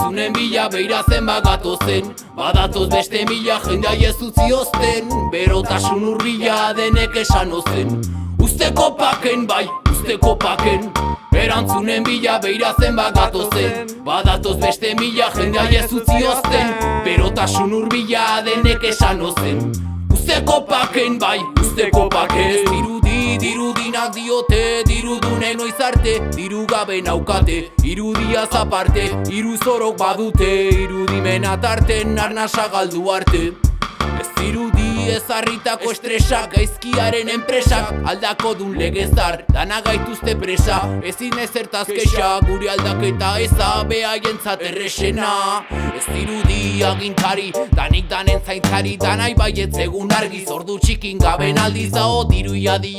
Erantzunen bila beira zenbat gatozen, badatoz beste mila jendea jezutzi ozten, berotasun urbila denek esan ozen. Usteko paken bai, usteko paken, erantzunen bila beira zenbat gatozen, badatoz beste mila jendea jezutzi ozten, berotasun urbila denek esan ozen. Usteko paken bai, usteko paken. Dirudinak diote, dirudunen noiz arte, diru gabe naukate, irudiaz aparte, hiru zorok badute, irudimen atarten arnasa galdu arte. Ez dirudi ezarritako estresak, gaizkiaren enpresak, aldako dun legezar, dana gaituzte presa, ezin ezertaz kexa, guri aldaketa eza, behaientzat errexena. Ez dirudi agintari, danik danen zaintzari, danai baietz egun argiz, ordu txikin gaben aldiz dao, diru iadi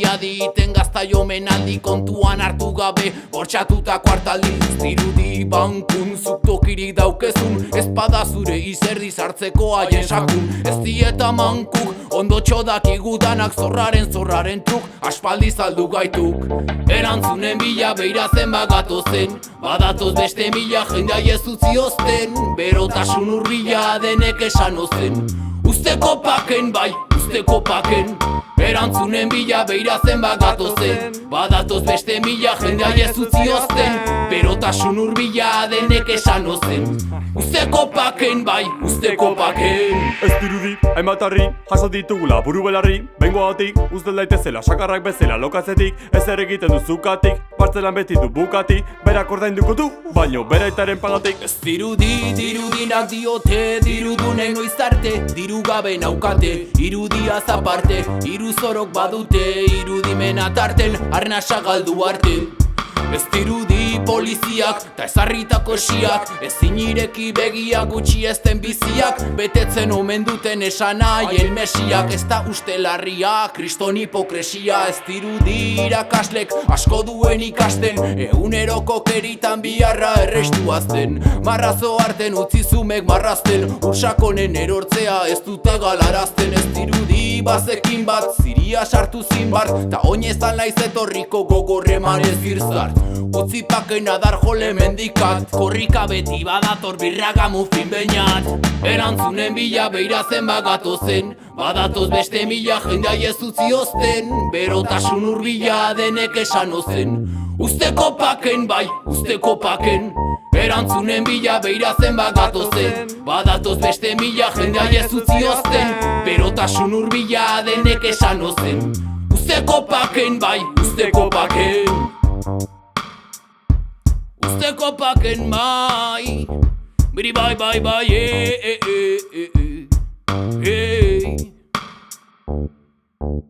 iten gaztaio menaldi, kontuan hartu gabe, bortxatutako hartaldi. Ez dirudi bankun, zuk tokirik daukezun, ezpada zure izerdiz hartzeko haien sakun. Ez dieta mankuk, ondo txodakigu danak zorraren truk, aspaldi saldu gaituk. Erantzunen bila beira zenbat gatozen, badatoz beste mila jendea jezutzi ozten, berotasun urbila denek esan ozen. Usteko paken bai, usteko paken, erantzunen bila beira zenbat gatozen, badatoz beste mila jendea jezutzi ozten, berotasun urbila denek esan ozen. Usteko paken bai, usteko paken. Ez dirudi, hainbatarri, jaso ditugula buru belarri, bengoatik, uzten daitezela sakarrak bezala lokatzetik, ez egiten duzukatik, partzelan beti du bukatik, berak ordainduko du, baino beraitaren pagatik. Ez dirudinak diote, dirudunen noiz arte, diru gabe naukate, irudiaz aparte, hiru zorok badute, irudimen atarten arnasa galdu arte. Ez dirudi poliziak, ta ezarritako esiak, ezin ireki begiak gutxi ezten biziak, betetzen omen duten esan haien mesiak, ez da ustelarria, kriston hipokresia. Ez dirudi irakaslek asko duen ikasten, eguneroko keritan biharra errestu azten, marrazo arten utzi zumek marrazten, ursakonen erortzea ez dute galarazten. Ez dirudi bazekin bat, ziria sartu zinbart, ta oinezan laiz etorriko gogorreman ez girzart. Utzi paken adar jole mendikat, korrika beti badator birraga mufin beinat. Erantzunen bila beira zenbat gatozen, badatoz beste mila jendea jezutzi ozten, berotasun urbila denek esan ozen. Usteko paken bai, usteko paken, erantzunen bila beira zenbat gatozen, badatoz beste mila jendea jezutzi ozten, berotasun urbila denek esan ozen. Usteko paken bai, usteko paken. Usteko paken bai, biri bai,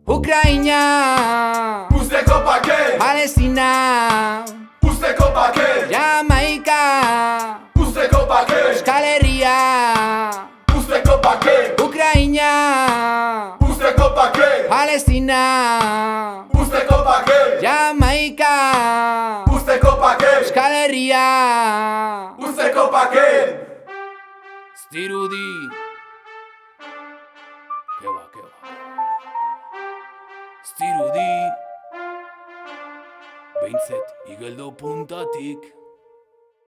Ukraina, Usteko paken, Palestina, usteko paken, Jamaika, usteko paken, Euskal Herria, usteko paken, Ukraina, usteko paken, Palestina, usteko paken, Jamaika, usteko paken, Euskal Herria. usteko paken. Dirudi. Keba. Dirudi. Behintzet igeldo puntatik.